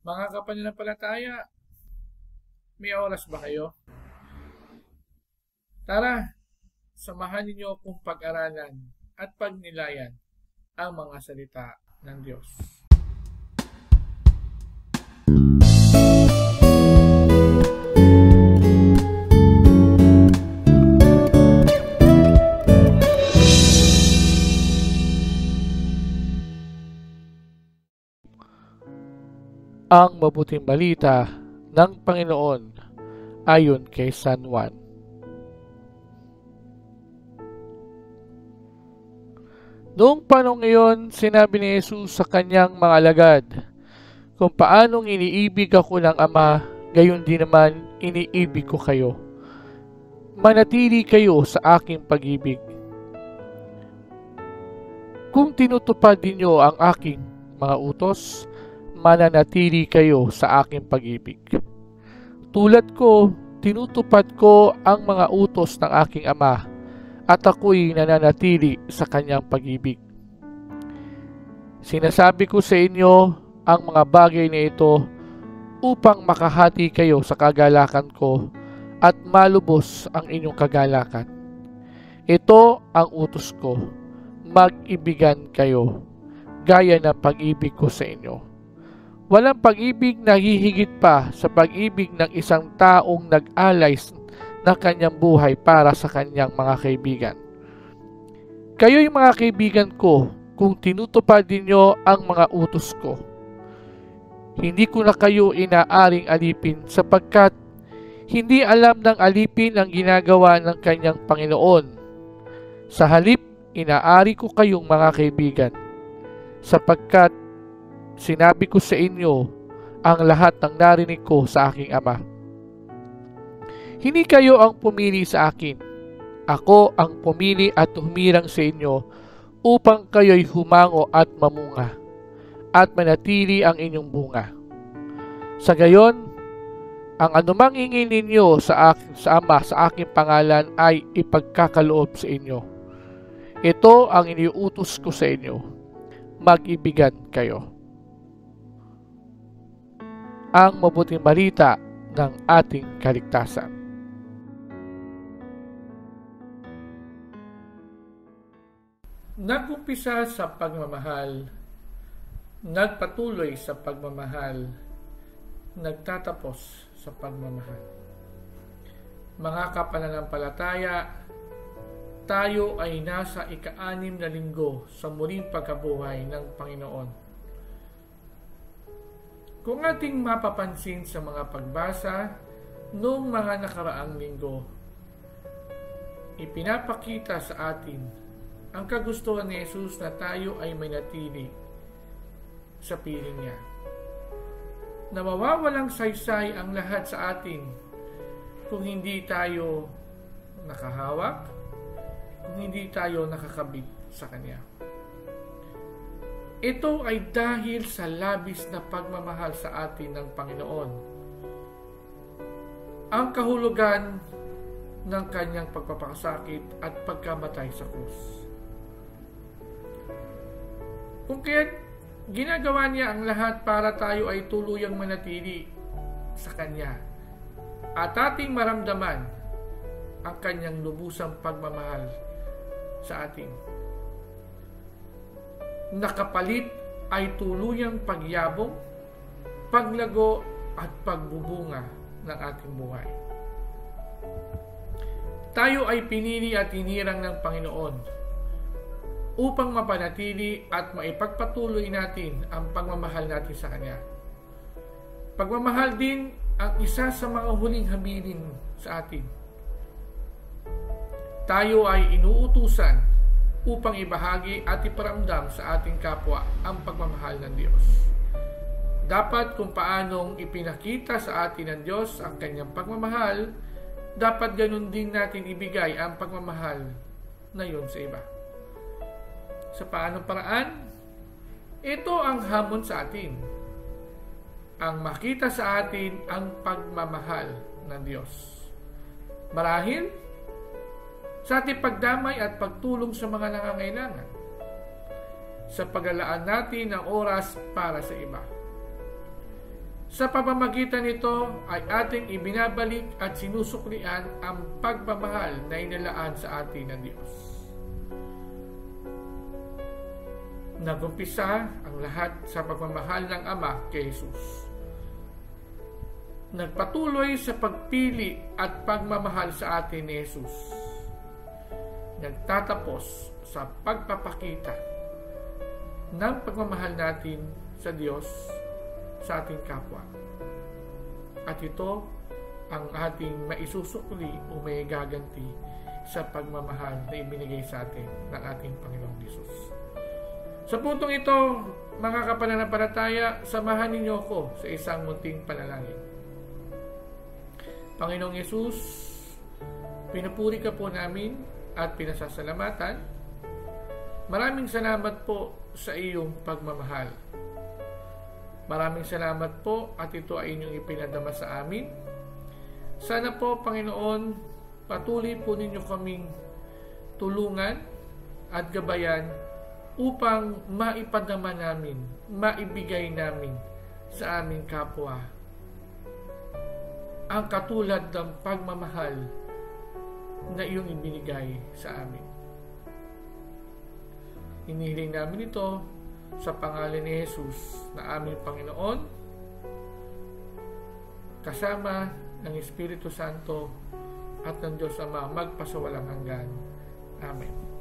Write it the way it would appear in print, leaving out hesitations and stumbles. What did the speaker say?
Mga kapananampalataya, may oras ba kayo? Tara, samahan ninyo akong pag-aralan at pagnilayan ang mga salita ng Diyos. Ang mabuting balita ng Panginoon ayon kay San Juan. Noong panahon iyon, sinabi ni Jesus sa kanyang mga alagad, kung paanong iniibig ako ng Ama, gayon din naman iniibig ko kayo. Manatili kayo sa aking pag-ibig. Kung tinutupad ninyo ang aking mga utos, mananatili kayo sa aking pag-ibig. Tulad ko, tinutupad ko ang mga utos ng aking Ama, at ako'y nananatili sa kanyang pag-ibig. Sinasabi ko sa inyo ang mga bagay na ito upang makahati kayo sa kagalakan ko at malubos ang inyong kagalakan. Ito ang utos ko, mag-ibigan kayo, gaya ng pag-ibig ko sa inyo. Walang pag-ibig na hihigit pa sa pag-ibig ng isang taong nag-alay ng kanyang buhay para sa kanyang mga kaibigan. Kayo'y mga kaibigan ko kung tinutupad ninyo ang mga utos ko. Hindi ko na kayo inaaring alipin sapagkat hindi alam ng alipin ang ginagawa ng kanyang Panginoon. Sa halip, inaari ko kayong mga kaibigan sapagkat sinabi ko sa inyo ang lahat ng narinig ko sa aking Ama. Hindi kayo ang pumili sa akin. Ako ang pumili at humirang sa inyo upang kayo'y humango at mamunga at manatili ang inyong bunga. Sa gayon, ang anumang hingin ninyo sa Ama sa aking pangalan ay ipagkakaloob sa inyo. Ito ang iniuutos ko sa inyo. Mag-ibigan kayo. Ang mabuting balita ng ating kaligtasan. Nag-umpisa sa pagmamahal, nagpatuloy sa pagmamahal, nagtatapos sa pagmamahal. Mga kapananampalataya, tayo ay nasa ika-6 na linggo sa muling pagkabuhay ng Panginoon. Kung ating mapapansin sa mga pagbasa noong mga nakaraang linggo, ipinapakita sa atin ang kagustuhan ni Jesus na tayo ay manatili sa piling niya. Na mawawalang saysay ang lahat sa atin kung hindi tayo nakahawak, kung hindi tayo nakakabit sa Kanya. Ito ay dahil sa labis na pagmamahal sa atin ng Panginoon. Ang kahulugan ng kanyang pagpapakasakit at pagkamatay sa krus. Kung kaya ginagawa niya ang lahat para tayo ay tuluyang manatili sa Kanya at ating maramdaman ang Kanyang lubusang pagmamahal sa atin. Nakapalit ay tuluyang pagyabong, paglago at pagbubunga ng ating buhay. Tayo ay pinili at hinirang ng Panginoon upang mapanatili at maipagpatuloy natin ang pagmamahal natin sa Kanya. Pagmamahal din ang isa sa mga huling habilin sa atin. Tayo ay inuutusan upang ibahagi at iparamdam sa ating kapwa ang pagmamahal ng Diyos. Dapat kung paanong ipinakita sa atin ng Diyos ang Kanyang pagmamahal, dapat ganun din natin ibigay ang pagmamahal na yun sa iba. Sa paanong paraan? Ito ang hamon sa atin. Ang makita sa atin ang pagmamahal ng Diyos. Marahil, sa ating pagdamay at pagtulong sa mga nangangailangan, sa paglalaan natin ng oras para sa iba. Sa pamamagitan nito ay ating ibinabalik at sinusuklian ang pagmamahal na inilaan sa atin ng Diyos. Nagumpisa ang lahat sa pagmamahal ng Ama kay Jesus. Nagpatuloy sa pagpili at pagmamahal sa atin ni Jesus. Nagtatapos sa pagpapakita ng pagmamahal natin sa Diyos sa ating kapwa. At ito ang ating maisusukli o may gaganti sa pagmamahal na ibinigay sa atin ng ating Panginoong Jesus. Sa puntong ito, mga kapananampalataya, samahan ninyo ako sa isang munting panalangin. Panginoong Jesus, pinupuri ka po namin at pinasasalamatan. Maraming salamat po sa iyong pagmamahal. Maraming salamat po at ito ay inyong ipinadama sa amin. Sana po, Panginoon, patuloy po ninyo kaming tulungan at gabayan upang maipadama namin, maibigay namin sa aming kapwa ang katulad ng pagmamahal na iyong ibinigay sa amin. Hinihiling namin ito sa pangalan ni Jesus na aming Panginoon, kasama ng Espiritu Santo at ng Diyos Ama magpasawalang hanggan. Amen.